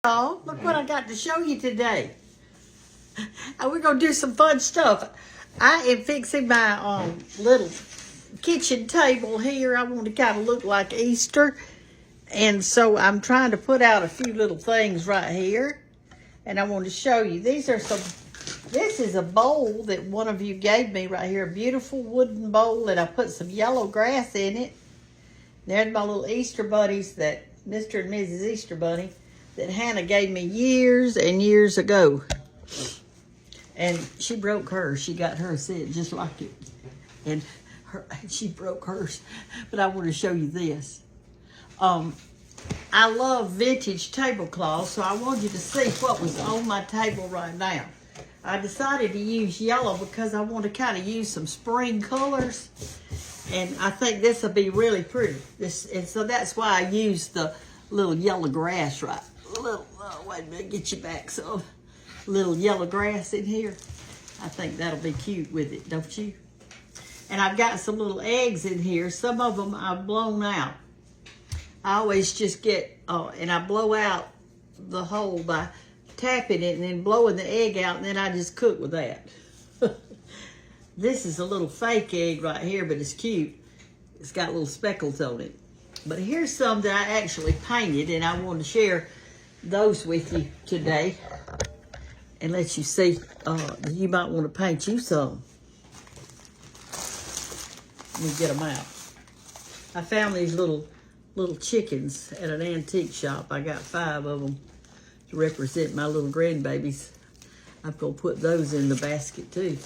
Oh, look what I got to show you today. We're going to do some fun stuff. I am fixing my little kitchen table here. I want to kind of look like Easter. And so I'm trying to put out a few little things right here. And I want to show you. This is a bowl that one of you gave me right here. A beautiful wooden bowl. And I put some yellow grass in it. There's my little Easter bunnies, that Mr. and Mrs. Easter Bunny, that Hannah gave me years and years ago. And she broke hers. She got hers set just like it. And she broke hers. But I want to show you this. I love vintage tablecloths, so I wanted you to see what was on my table right now. I decided to use yellow because I want to kind of use some spring colors. And I think this will be really pretty. And so that's why I used the little yellow grass right. Wait a minute, get you back some. Little yellow grass in here. I think that'll be cute with it, don't you? And I've got some little eggs in here. Some of them I've blown out. I always just get, and I blow out the hole by tapping it and then blowing the egg out, and then I just cook with that. This is a little fake egg right here, but it's cute. It's got little speckles on it. But here's some that I actually painted, and I want to share those with you today and let you see. You might want to paint you some. Let me get them out. I found these little chickens at an antique shop. I got 5 of them to represent my little grandbabies. I'm going to put those in the basket too.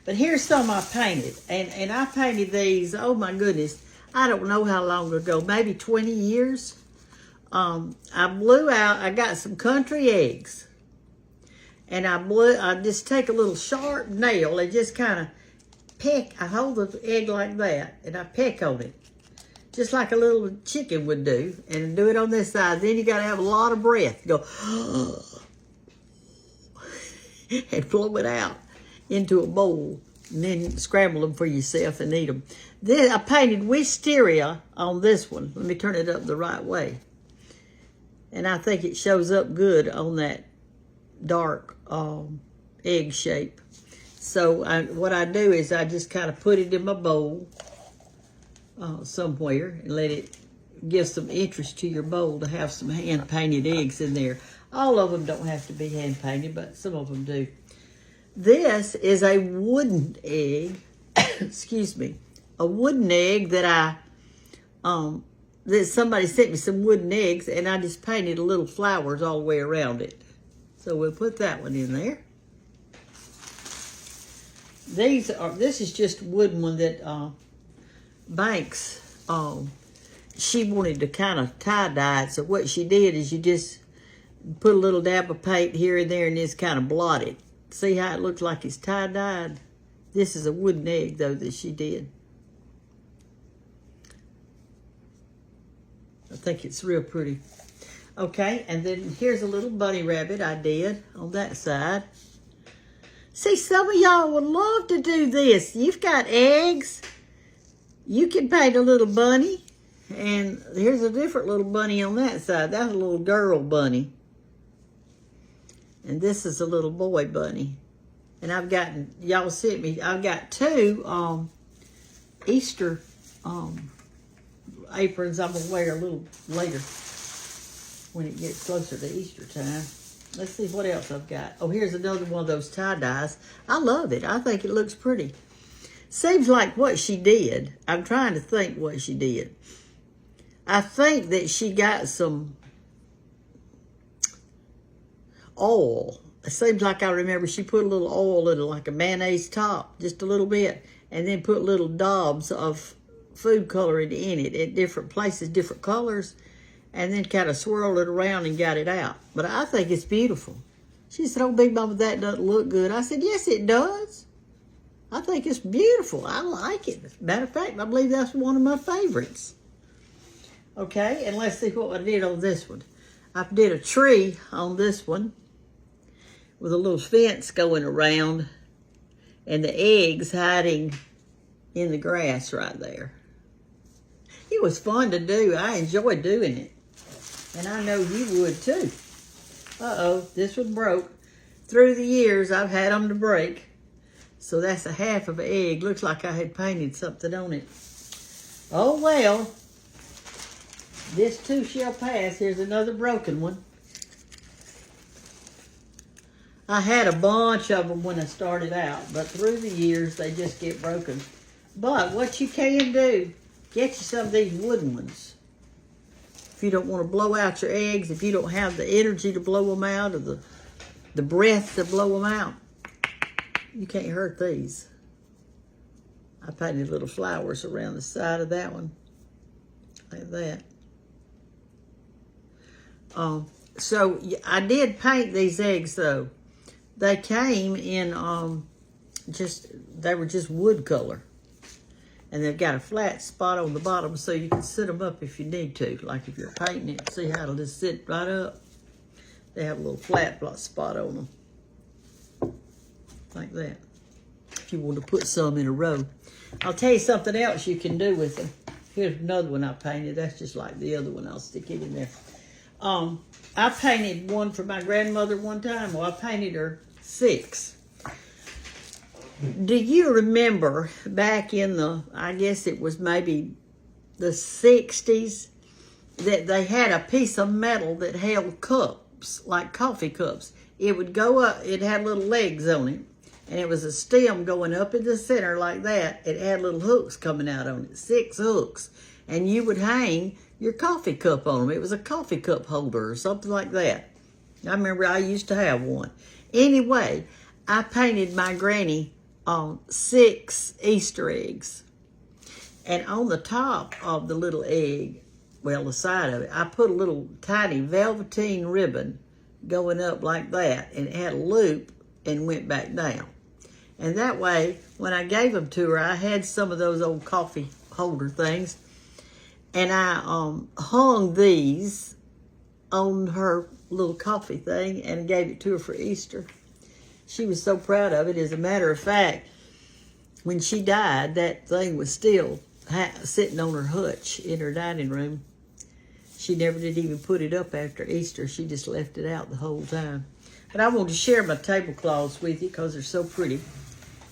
But here's some I painted. And I painted these, oh my goodness, I don't know how long ago, maybe 20 years. I got some country eggs. And I just take a little sharp nail and just kind of peck. I hold the egg like that and I peck on it. Just like a little chicken would do. And do it on this side. Then you got to have a lot of breath. Go, and blow it out into a bowl, and then scramble them for yourself and eat them. Then I painted wisteria on this one. Let me turn it up the right way. And I think it shows up good on that dark egg shape. So what I do is I just kind of put it in my bowl somewhere and let it give some interest to your bowl to have some hand-painted eggs in there. All of them don't have to be hand-painted, but some of them do. This is a wooden egg, excuse me, a wooden egg that that somebody sent me some wooden eggs, and I just painted little flowers all the way around it. So we'll put that one in there. This is just a wooden one that Banks, she wanted to kind of tie-dye it. So what she did is you just put a little dab of paint here and there and just kind of blot it. See how it looks like it's tie-dyed? This is a wooden egg, though, that she did. I think it's real pretty. Okay, and then here's a little bunny rabbit I did on that side. See, some of y'all would love to do this. You've got eggs. You can paint a little bunny. And here's a different little bunny on that side. That's a little girl bunny. And this is a little boy bunny. And I've gotten, y'all sent me, I've got 2 Easter aprons I'm going to wear a little later when it gets closer to Easter time. Let's see what else I've got. Oh, here's another one of those tie-dyes. I love it. I think it looks pretty. Seems like what she did, I'm trying to think what she did. I think that she got some oil. It seems like I remember she put a little oil in like a mayonnaise top, just a little bit, and then put little daubs of food coloring in it at different places, different colors, and then kind of swirled it around and got it out. But I think it's beautiful. She said, "Oh, Big Mama, that doesn't look good." I said, "Yes, it does. I think it's beautiful. I like it. Matter of fact, I believe that's one of my favorites." Okay, and let's see what I did on this one. I did a tree on this one with a little fence going around and the eggs hiding in the grass right there. It was fun to do. I enjoyed doing it. And I know you would too. Uh-oh, this one broke. Through the years, I've had them to break. So that's a half of an egg. Looks like I had painted something on it. Oh, well. This too shall pass. Here's another broken one. I had a bunch of them when I started out, but through the years, they just get broken. But what you can do, get you some of these wooden ones. If you don't want to blow out your eggs, if you don't have the energy to blow them out or the breath to blow them out, you can't hurt these. I painted little flowers around the side of that one, like that. So I did paint these eggs though. They came in they were just wood color. And they've got a flat spot on the bottom so you can sit them up if you need to. Like if you're painting it, see how it'll just sit right up? They have a little flat spot on them. Like that. If you want to put some in a row. I'll tell you something else you can do with them. Here's another one I painted. That's just like the other one. I'll stick it in there. I painted one for my grandmother one time. Well, I painted her 6. Do you remember back in the, I guess it was maybe the 60s, that they had a piece of metal that held cups, like coffee cups. It would go up, it had little legs on it, and it was a stem going up in the center like that. It had little hooks coming out on it, 6 hooks. And you would hang your coffee cup on them. It was a coffee cup holder or something like that. I remember I used to have one. Anyway, I painted my granny on 6 Easter eggs. And on the top of the little egg, well, the side of it, I put a little tiny velveteen ribbon going up like that, and it had a loop and went back down. And that way, when I gave them to her, I had some of those old coffee holder things, and I hung these on her little coffee thing and gave it to her for Easter. She was so proud of it. As a matter of fact, when she died, that thing was still sitting on her hutch in her dining room. She never did even put it up after Easter. She just left it out the whole time. But I want to share my tablecloths with you because they're so pretty.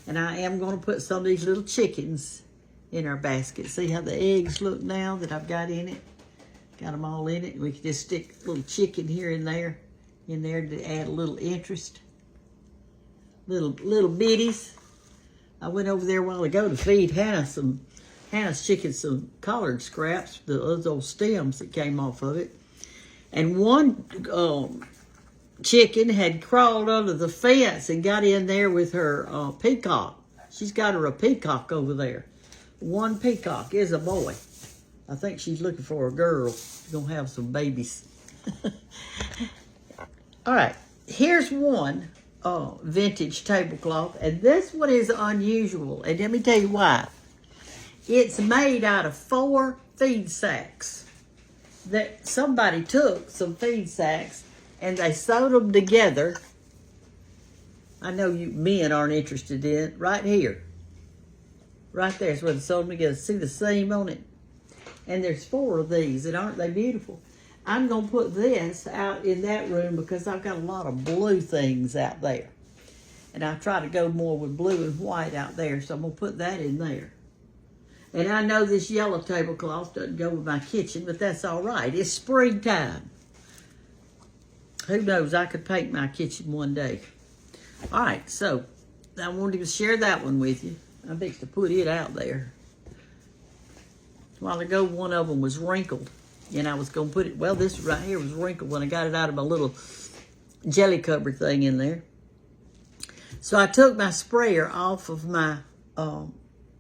And I am going to put some of these little chickens in our basket. See how the eggs look now that I've got in it? Got them all in it. We can just stick a little chicken here and there to add a little interest. Little bitties. I went over there a while ago to feed Hannah's chicken some collard scraps, those old stems that came off of it. And one chicken had crawled under the fence and got in there with her peacock. She's got her a peacock over there. One peacock is a boy. I think she's looking for a girl. She's going to have some babies. All right, here's one vintage tablecloth, and this one is unusual, and let me tell you why. It's made out of 4 feed sacks. That somebody took some feed sacks and they sewed them together. I know you men aren't interested in it. Right here. Right there is where they sewed them together. See the seam on it? And there's 4 of these, and aren't they beautiful? I'm going to put this out in that room because I've got a lot of blue things out there. And I try to go more with blue and white out there, so I'm going to put that in there. And I know this yellow tablecloth doesn't go with my kitchen, but that's all right. It's springtime. Who knows, I could paint my kitchen one day. All right, so I wanted to share that one with you. I'm fixing to put it out there. A while ago, one of them was wrinkled, and I was going to put it, well, this right here was wrinkled when I got it out of my little jelly cupboard thing in there. So I took my sprayer off of my, on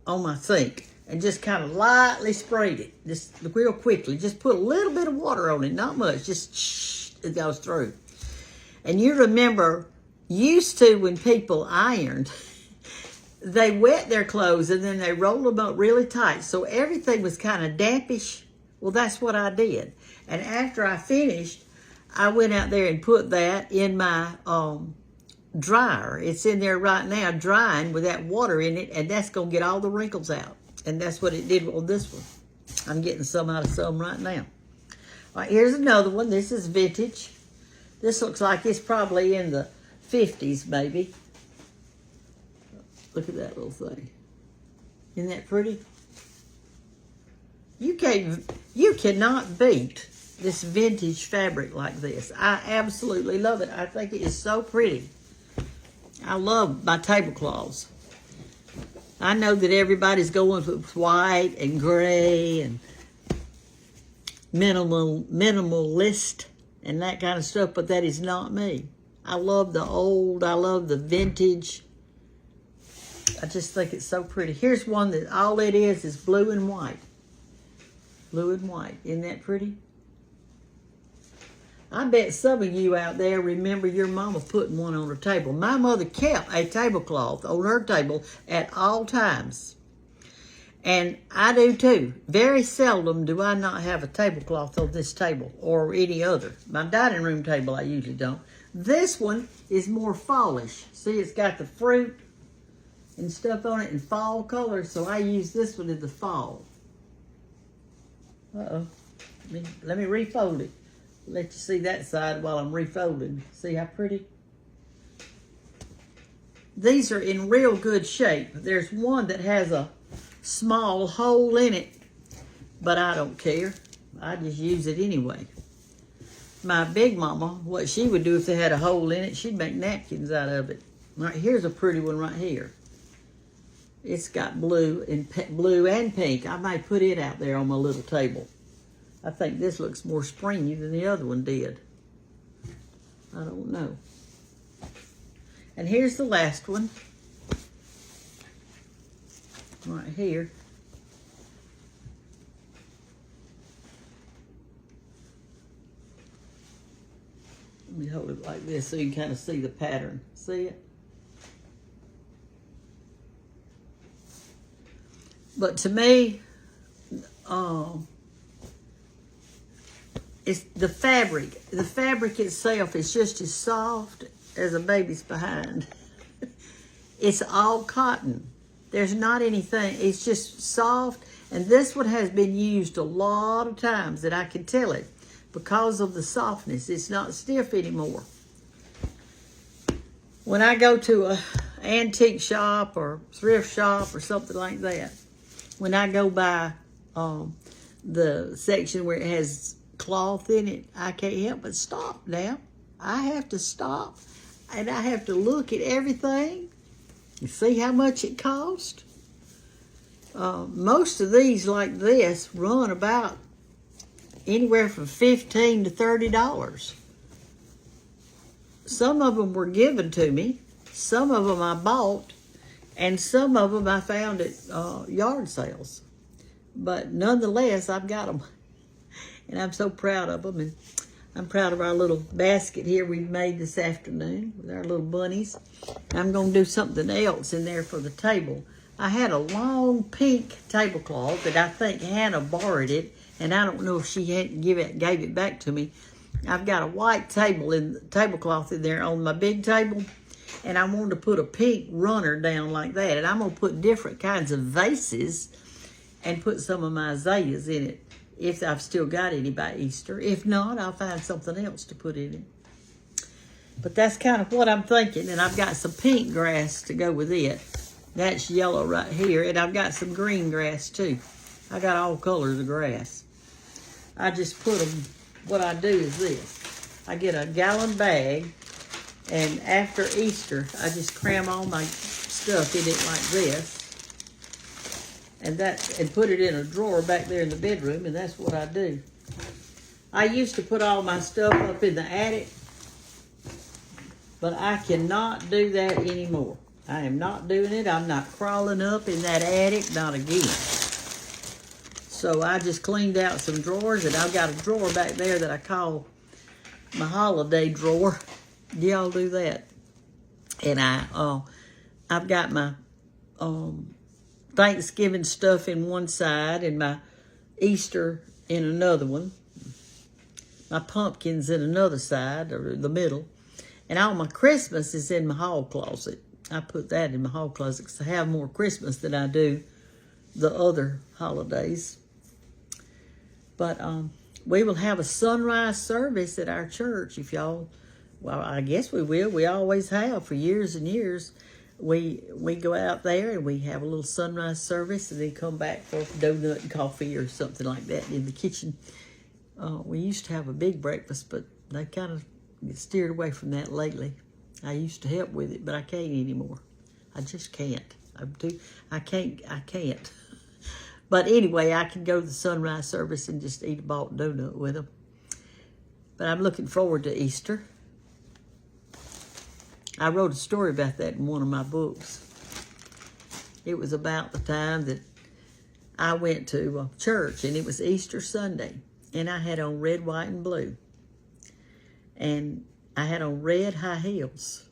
my sink, and just kind of lightly sprayed it, just real quickly. Just put a little bit of water on it, not much, just shh, it goes through. And you remember, used to when people ironed, they wet their clothes and then they rolled them up really tight, so everything was kind of dampish. Well, that's what I did. And after I finished, I went out there and put that in my dryer. It's in there right now drying with that water in it, and that's going to get all the wrinkles out. And that's what it did on this one. I'm getting some out of some right now. All right, here's another one. This is vintage. This looks like it's probably in the 50s, maybe. Look at that little thing. Isn't that pretty? You cannot beat this vintage fabric like this. I absolutely love it. I think it is so pretty. I love my tablecloths. I know that everybody's going with white and gray and minimalist and that kind of stuff, but that is not me. I love the old. I love the vintage. I just think it's so pretty. Here's one that all it is blue and white. Blue and white. Isn't that pretty? I bet some of you out there remember your mama putting one on her table. My mother kept a tablecloth on her table at all times. And I do too. Very seldom do I not have a tablecloth on this table or any other. My dining room table I usually don't. This one is more fallish. See, it's got the fruit and stuff on it in fall colors, so I use this one in the fall. Uh-oh. Let me refold it. Let you see that side while I'm refolding. See how pretty? These are in real good shape. There's one that has a small hole in it, but I don't care. I just use it anyway. My big mama, what she would do if they had a hole in it, she'd make napkins out of it. Right, here's a pretty one right here. It's got blue and pink. I might put it out there on my little table. I think this looks more springy than the other one did. I don't know. And here's the last one. Right here. Let me hold it like this so you can kind of see the pattern. See it? But to me, it's the fabric. The fabric itself is just as soft as a baby's behind. It's all cotton. There's not anything. It's just soft. And this one has been used a lot of times, and I can tell it because of the softness. It's not stiff anymore. When I go to an antique shop or thrift shop or something like that, when I go by the section where it has cloth in it, I can't help but stop now. I have to stop and I have to look at everything and see how much it cost. Most of these like this run about anywhere from $15 to $30. Some of them were given to me. Some of them I bought. And some of them I found at yard sales. But nonetheless, I've got them. And I'm so proud of them. And I'm proud of our little basket here we've made this afternoon with our little bunnies. I'm going to do something else in there for the table. I had a long pink tablecloth that I think Hannah borrowed it. And I don't know if she gave it back to me. I've got a white tablecloth in there on my big table. And I wanted to put a pink runner down like that. And I'm going to put different kinds of vases and put some of my azaleas in it if I've still got any by Easter. If not, I'll find something else to put in it. But that's kind of what I'm thinking. And I've got some pink grass to go with it. That's yellow right here. And I've got some green grass too. I got all colors of grass. I just put them, what I do is this. I get a gallon bag. And after Easter, I just cram all my stuff in it like this. And put it in a drawer back there in the bedroom, and that's what I do. I used to put all my stuff up in the attic, but I cannot do that anymore. I am not doing it. I'm not crawling up in that attic, not again. So I just cleaned out some drawers, and I've got a drawer back there that I call my holiday drawer. Y'all do that. And I've got my Thanksgiving stuff in one side and my Easter in another one. My pumpkins in another side, or the middle. And all my Christmas is in my hall closet. I put that in my hall closet because I have more Christmas than I do the other holidays. But we will have a sunrise service at our church if y'all Well, I guess we will. We always have for years and years. We go out there and we have a little sunrise service and then come back for donut and coffee or something like that in the kitchen. We used to have a big breakfast, but they kind of steered away from that lately. I used to help with it, but I can't anymore. I just can't. I can't. But anyway, I can go to the sunrise service and just eat a bought donut with them. But I'm looking forward to Easter. I wrote a story about that in one of my books. It was about the time that I went to church, and it was Easter Sunday, and I had on red, white, and blue. And I had on red high heels.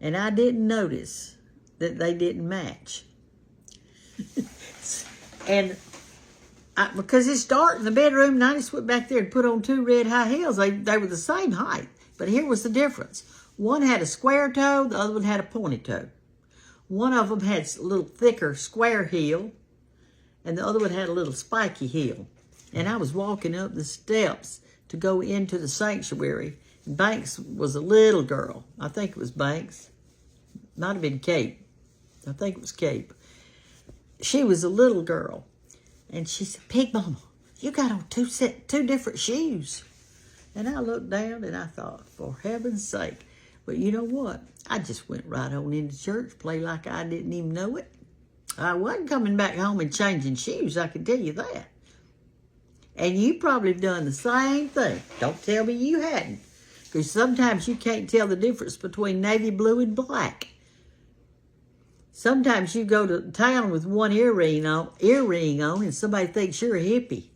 And I didn't notice that they didn't match. And because it's dark in the bedroom, and I just went back there and put on 2 red high heels. They were the same height, but here was the difference. One had a square toe, the other one had a pointy toe. One of them had a little thicker square heel, and the other one had a little spiky heel. And I was walking up the steps to go into the sanctuary. And Banks was a little girl. I think it was Banks. Might have been Kate. I think it was Kate. She was a little girl. And she said, Pig Mama, you got on two different shoes. And I looked down and I thought, for heaven's sake. But you know what? I just went right on into church, played like I didn't even know it. I wasn't coming back home and changing shoes, I can tell you that. And you probably have done the same thing. Don't tell me you hadn't. Because sometimes you can't tell the difference between navy blue and black. Sometimes you go to town with one earring on, and somebody thinks you're a hippie.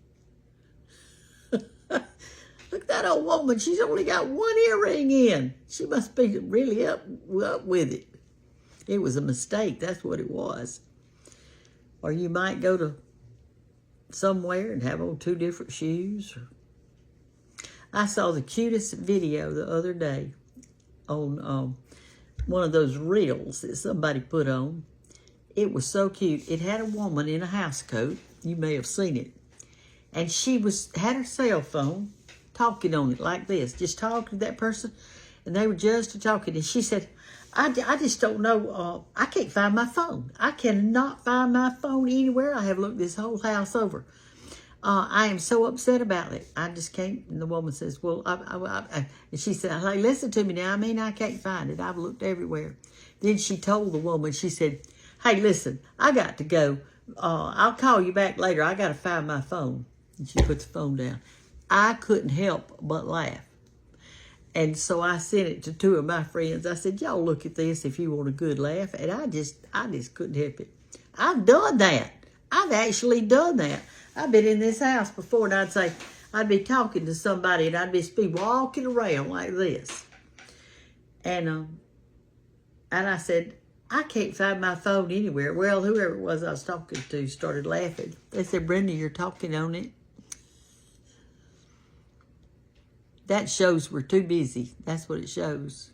Look at that old woman. She's only got one earring in. She must be really up with it. It was a mistake. That's what it was. Or you might go to somewhere and have on 2 different shoes. I saw the cutest video the other day on one of those reels that somebody put on. It was so cute. It had a woman in a house coat. You may have seen it. And she had her cell phone talking on it like this, just talking to that person. And they were just talking. And she said, I just don't know. I can't find my phone. I cannot find my phone anywhere. I have looked this whole house over. I am so upset about it. I just can't. And the woman says, well, and she said, hey, listen to me now. I can't find it. I've looked everywhere. Then she told the woman, she said, hey, listen, I got to go. I'll call you back later. I got to find my phone. And she put the phone down. I couldn't help but laugh. And so I sent it to 2 of my friends. I said, y'all look at this if you want a good laugh. And I just couldn't help it. I've done that. I've actually done that. I've been in this house before, and I'd be talking to somebody, and I'd just be walking around like this. And I said, I can't find my phone anywhere. Well, whoever it was I was talking to started laughing. They said, Brenda, you're talking on it. That shows we're too busy. That's what it shows.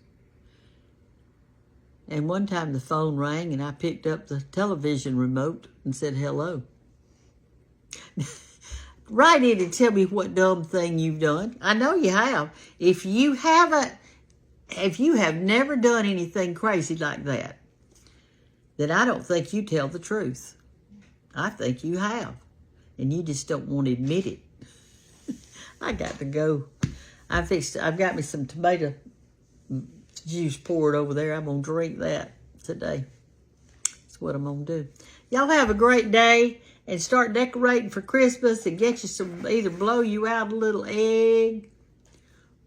And one time the phone rang, and I picked up the television remote and said hello. Write in and tell me what dumb thing you've done. I know you have. If you have never done anything crazy like that, then I don't think you tell the truth. I think you have. And you just don't want to admit it. I got to go. I've got me some tomato juice poured over there. I'm going to drink that today. That's what I'm going to do. Y'all have a great day and start decorating for Christmas and get you some, either blow you out a little egg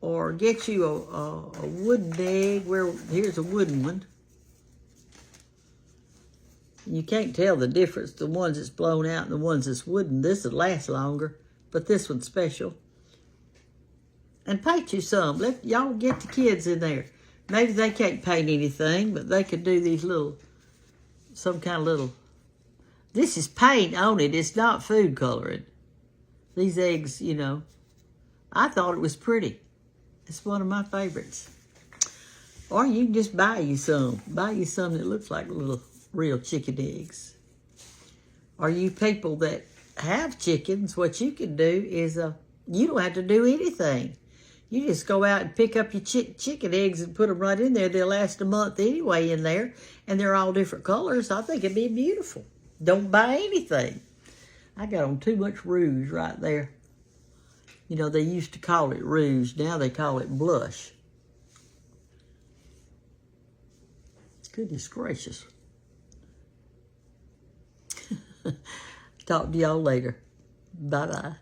or get you a wooden egg. Here's a wooden one. You can't tell the difference, the ones that's blown out and the ones that's wooden. This would last longer, but this one's special. And paint you some. Let y'all get the kids in there. Maybe they can't paint anything, but they could do these some kind of little. This is paint on it. It's not food coloring. These eggs, I thought it was pretty. It's one of my favorites. Or you can just buy you some. Buy you some that looks like little real chicken eggs. Or you people that have chickens, what you can do is you don't have to do anything. You just go out and pick up your chicken eggs and put them right in there. They'll last a month anyway in there, and they're all different colors. I think it'd be beautiful. Don't buy anything. I got on too much rouge right there. You know, they used to call it rouge. Now they call it blush. Goodness gracious. Talk to y'all later. Bye-bye.